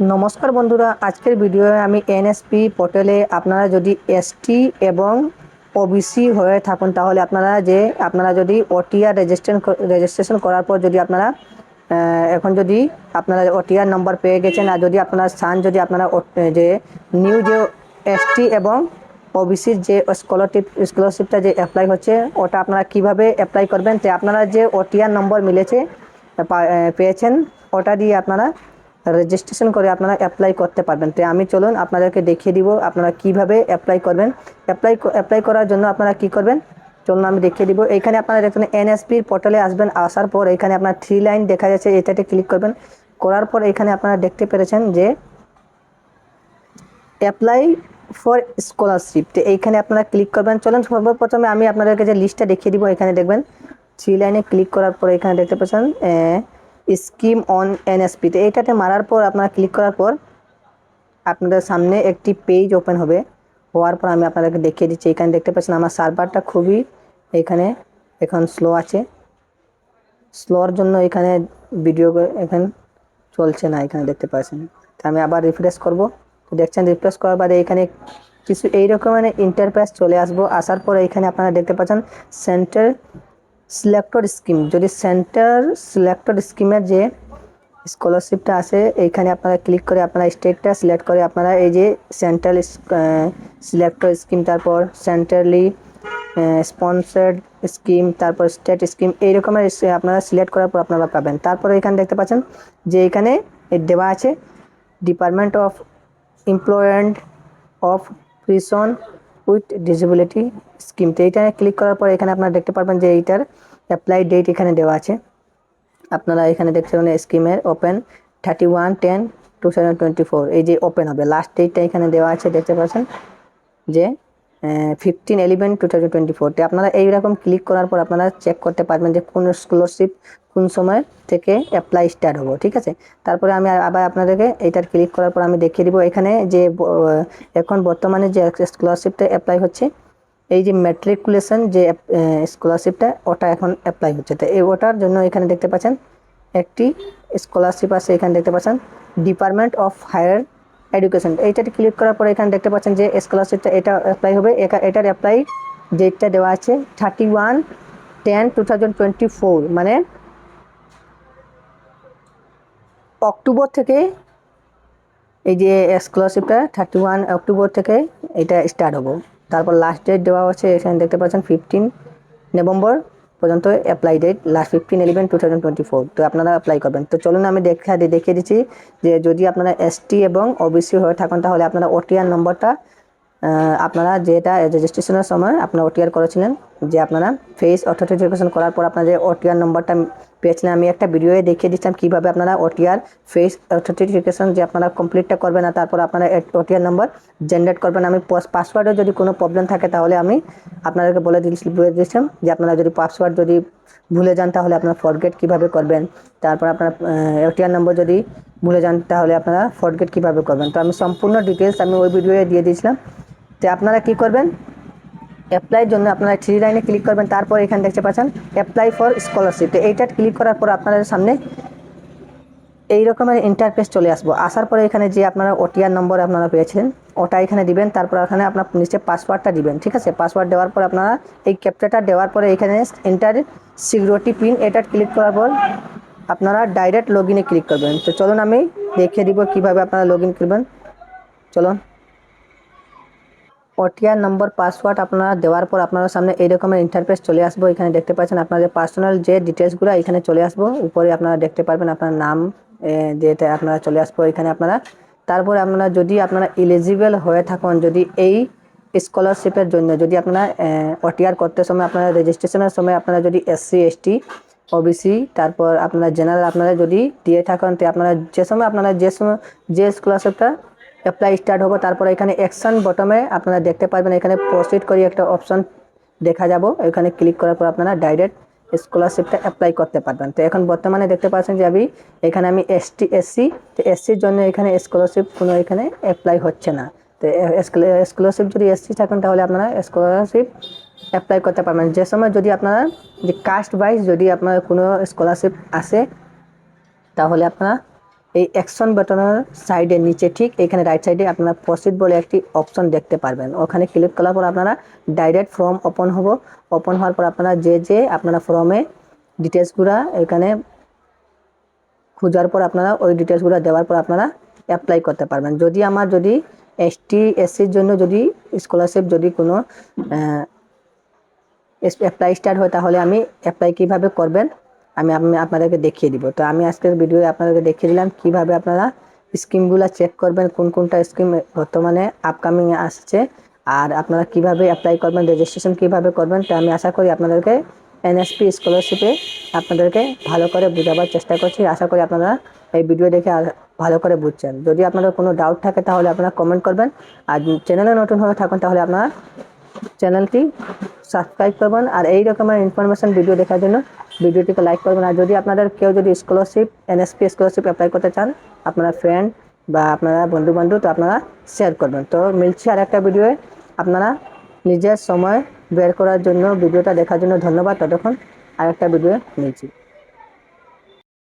নমস্কার বন্ধুরা, আজকের ভিডিওয়ে আমি এনএসপি পোর্টালে আপনারা যদি এসটি এবং ওবিসি হয়ে থাকুন তাহলে আপনারা যদি ওটিআর রেজিস্ট্রেশন করার পর যদি আপনারা এখন যদি আপনারা ওটিআর নম্বর পেয়ে গেছেন আর যদি আপনারা চান যদি আপনারা যে নিউ যে এসটি এবং ওবিসির যে স্কলারশিপটা যে অ্যাপ্লাই হচ্ছে ওটা আপনারা কিভাবে অ্যাপ্লাই করবেন, তো আপনারা যে ওটিআর নম্বর মিলেছে পেয়েছেন ওটা দিয়ে আপনারা রেজিস্ট্রেশন করে আপনারা অ্যাপ্লাই করতে পারবেন। তো আমি চলুন আপনাদেরকে দেখিয়ে দিব আপনারা কিভাবে অ্যাপ্লাই করবেন। অ্যাপ্লাই করার জন্য আপনারা কি করবেন চলুন আমি দেখিয়ে দিব। এইখানে আপনারা দেখুন এনএসপির পোর্টালে আসবেন, আসার পর এখানে আপনার 3 লাইন দেখা যাচ্ছে, এটাতে ক্লিক করবেন। করার পর এখানে আপনারা দেখতে পেরেছেন যে অ্যাপ্লাই ফর স্কলারশিপ, তো এইখানে আপনারা ক্লিক করবেন। চলুন সর্বপ্রথমে আমি আপনাদেরকে যে লিস্টটা দেখিয়ে দিব। এখানে দেখবেন 3 লাইনে ক্লিক করার পর এখানে দেখতে পাচ্ছেন স্কিম অন এনএসপি, তো এইটাতে মারার পর আপনারা ক্লিক করার পর আপনাদের সামনে একটি পেজ ওপেন হবে। হওয়ার পর আমি আপনাদেরকে দেখিয়ে দিচ্ছি। এখানে দেখতে পাচ্ছেন আমার সার্ভারটা খুবই এখানে এখন স্লো আছে। স্লোর জন্য এখানে ভিডিও এখন চলছে না, এখানে দেখতে পাচ্ছেন। তো আমি আবার রিফ্রেশ করব, তো দেখছেন রিফ্রেশ করার বাদে এখানে কিছু এইরকম ইন্টারফেস চলে আসবো। আসার পর এখানে আপনারা দেখতে পাচ্ছেন সেন্টার সিলেক্টর স্কিম, যদি সেন্টার সিলেক্টর স্কিমের যে স্কলারশিপটা আছে এইখানে আপনারা ক্লিক করে আপনারা স্টেটটা সিলেক্ট করে আপনারা এই যে সেন্ট্রাল সিলেক্টর স্কিম, তারপর সেন্ট্রালি স্পন্সার্ড স্কিম, তারপর স্টেট স্কিম এই রকমের আপনারা সিলেক্ট করার পর আপনারা পাবেন। তারপরে এখানে দেখতে পাচ্ছেন যে এখানে দেওয়া আছে department of employment of prison with disability scheme, তো এইটা ক্লিক করার পর এখানে আপনারা দেখতে পারবেন যে এইটার অ্যাপ্লাই ডেট এখানে দেওয়া আছে। আপনারা এখানে দেখতে পাবেন স্কিমের ওপেন 31/10/2024 এই যে ওপেন হবে, লাস্ট ডেটটা এখানে দেওয়া আছে দেখতে পাচ্ছেন যে 15/11/2024। তো আপনারা এইরকম ক্লিক করার পর আপনারা চেক করতে পারবেন যে কোন স্কলারশিপ কোন সময় থেকে অ্যাপ্লাই স্টার্ট হবো, ঠিক আছে। তারপরে আমি আবার আপনাদেরকে এইটার ক্লিক করার পর আমি দেখিয়ে দিব এখানে যে এখন বর্তমানে যে স্কলারশিপটা অ্যাপ্লাই হচ্ছে এই যে ম্যাট্রিকুলেশন যে স্কলারশিপটা ওটা এখন অ্যাপ্লাই হচ্ছে। তো এই ওটার জন্য এখানে দেখতে পাচ্ছেন একটি স্কলারশিপ আছে, এখানে দেখতে পাচ্ছেন ডিপার্টমেন্ট অফ হায়ার এডুকেশন, এইটাতে ক্লিক করার পরে এখানে দেখতে পাচ্ছেন যে স্কলারশিপটা এটা অ্যাপ্লাই হবে। এটার অ্যাপ্লাই ডেটটা দেওয়া আছে 31/10/2024, মানে অক্টোবর থেকে এই যে স্কলারশিপটা 31 অক্টোবর থেকে এটা স্টার্ট হবো। তারপর লাস্ট ডেট দেওয়া হচ্ছে এখানে দেখতে পাচ্ছেন 15 নভেম্বর পর্যন্ত অ্যাপ্লাই ডেট, লাস্ট 15/11/2024। তো আপনারা অ্যাপ্লাই করবেন। তো চলুন আমি দেখিয়ে দিচ্ছি যে যদি আপনারা এসটি এবং ওবিসি হয়ে থাকেন তাহলে আপনারা ওটিআর নম্বরটা আপনারা যেটা রেজিস্ট্রেশনের সময় আপনারা ওটিআর করেছিলেন, যে আপনারা ফেস অথেন্টিকেশন করার পর আপনারা যে ওটিআর নম্বরটা পেয়েছিলেন, আমি একটা ভিডিওয়ে দেখিয়ে দিচ্ছিলাম কীভাবে আপনারা ওটিআর ফেস অথেন্টিকেশন যে আপনারা কমপ্লিটটা করবেন আর তারপর আপনারা ওটিআর নম্বর জেনারেট করবেন। আমি পাসওয়ার্ডে যদি কোনো প্রবলেম থাকে তাহলে আমি আপনাদেরকে বলে দিয়েছিলাম যে আপনারা যদি পাসওয়ার্ড যদি ভুলে যান তাহলে আপনারা ফরগেট কীভাবে করবেন, তারপর আপনারা ওটিআর নম্বর যদি ভুলে যান তাহলে আপনারা ফরগেট কীভাবে করবেন। তো আমি সম্পূর্ণ ডিটেলস আমি ওই ভিডিওয়ে দিয়ে দিয়েছিলাম। তো আপনারা কী করবেন, অ্যাপ্লাইয়ের জন্য আপনারা 3 লাইনে ক্লিক করবেন। তারপর এখানে দেখতে পাচ্ছেন অ্যাপ্লাই ফর স্কলারশিপ, তো এইটা ক্লিক করার পর আপনাদের সামনে এই রকমের ইন্টারফেস চলে আসবো। আসার পরে এখানে যে আপনারা ওটিআর নম্বর আপনারা পেয়েছিলেন ওটা এখানে দিবেন। তারপর এখানে আপনার নিচে পাসওয়ার্ডটা দিবেন, ঠিক আছে। পাসওয়ার্ড দেওয়ার পর আপনারা এই ক্যাপচাটা দেওয়ার পরে এখানে এন্টার সিকিউরিটি পিন এটা ক্লিক করার পর আপনারা ডাইরেক্ট লগ ইনে ক্লিক করবেন। তো চলুন আমি দেখিয়ে দিব কীভাবে আপনারা লগ ইন করবেন। চলুন, ওটিআর নম্বর পাসওয়ার্ড আপনারা দেওয়ার পর আপনাদের সামনে এই রকমের ইন্টারফেস চলে আসবো। এখানে দেখতে পাচ্ছেন আপনাদের পার্সোনাল যে ডিটেলসগুলো এখানে চলে আসবো। উপরে আপনারা দেখতে পারবেন আপনার নাম যেটা আপনারা চলে আসবো এখানে আপনারা। তারপরে আপনারা যদি আপনারা এলিজিবল হয়ে থাকেন, যদি এই স্কলারশিপের জন্য যদি আপনারা ওটিআর করতে সময় আপনারা রেজিস্ট্রেশনের সময় আপনারা যদি এসসি এসটি ওবিসি তারপর আপনারা জেনারেল আপনারা যদি দিয়ে থাকেন, তো আপনারা যে সময় আপনারা যে স্কলারশিপটা অ্যাপ্লাই স্টার্ট হবে তারপর এখানে অ্যাকশন বটমে আপনারা দেখতে পারবেন এখানে প্রসিড করি একটা অপশন দেখা যাব। এখানে ক্লিক করার পর আপনারা ডাইরেক্ট স্কলারশিপটা অ্যাপ্লাই করতে পারবেন। তো এখন বর্তমানে দেখতে পাচ্ছেন যে এখানে আমি এসটি এসসি, তো এসসির জন্য এখানে স্কলারশিপ কোনো এখানে অ্যাপ্লাই হচ্ছে না। তো স্কলারশিপ যদি এসসি থাকেন তাহলে আপনারা স্কলারশিপ অ্যাপ্লাই করতে পারবেন। যে সময় যদি আপনারা যে কাস্ট ওয়াইজ যদি আপনার কোনো স্কলারশিপ আসে তাহলে আপনারা এই অ্যাকশন বাটনের সাইডে নিচে ঠিক এখানে রাইট সাইডে আপনারা প্রসিড বলে একটি অপশন দেখতে পারবেন। ওখানে ক্লিক করার পর আপনারা ডাইরেক্ট ফর্ম ওপেন হওয়ার পর আপনারা যে আপনারা ফর্মে ডিটেলসগুলো এখানে খোঁজার পর আপনারা ওই ডিটেলসগুলো দেওয়ার পর আপনারা অ্যাপ্লাই করতে পারবেন। যদি এসটি এসসির জন্য যদি স্কলারশিপ যদি কোনো অ্যাপ্লাই স্টার্ট হয়, তাহলে আমি অ্যাপ্লাই কীভাবে করবেন আমি আপনাদেরকে দেখিয়ে দিব। তো আমি আজকের ভিডিওয়ে আপনাদেরকে দেখিয়ে দিলাম কীভাবে আপনারা স্কিমগুলো চেক করবেন, কোনটা স্কিম বর্তমানে আপকামিংয়ে আসছে, আর আপনারা কীভাবে অ্যাপ্লাই করবেন, রেজিস্ট্রেশন কীভাবে করবেন। তো আমি আশা করি আপনাদেরকে এনএসপি স্কলারশিপে আপনাদেরকে ভালো করে বোঝাবার চেষ্টা করছি। আশা করি আপনারা এই ভিডিও দেখে ভালো করে বুঝছেন। যদি আপনাদের কোনো ডাউট থাকে তাহলে আপনারা কমেন্ট করবেন, আর চ্যানেলে নতুন হয়ে থাকুন তাহলে আপনারা চ্যানেলটি সাবস্ক্রাইব করবেন, আর এই রকমের ইনফরমেশন ভিডিও দেখার জন্য ভিডিওটিকে লাইক করবেন। আর যদি আপনাদের কেউ যদি স্কলারশিপ এনএসপি স্কলারশিপ অ্যাপ্লাই করতে চান, আপনারা ফ্রেন্ড বা আপনারা বন্ধু তো আপনারা শেয়ার করবেন। তো মিলছি আর একটা ভিডিওয়ে। আপনারা নিজের সময় বের করার জন্য ভিডিওটা দেখার জন্য ধন্যবাদ। ততক্ষণ আরেকটা ভিডিও মিলছি।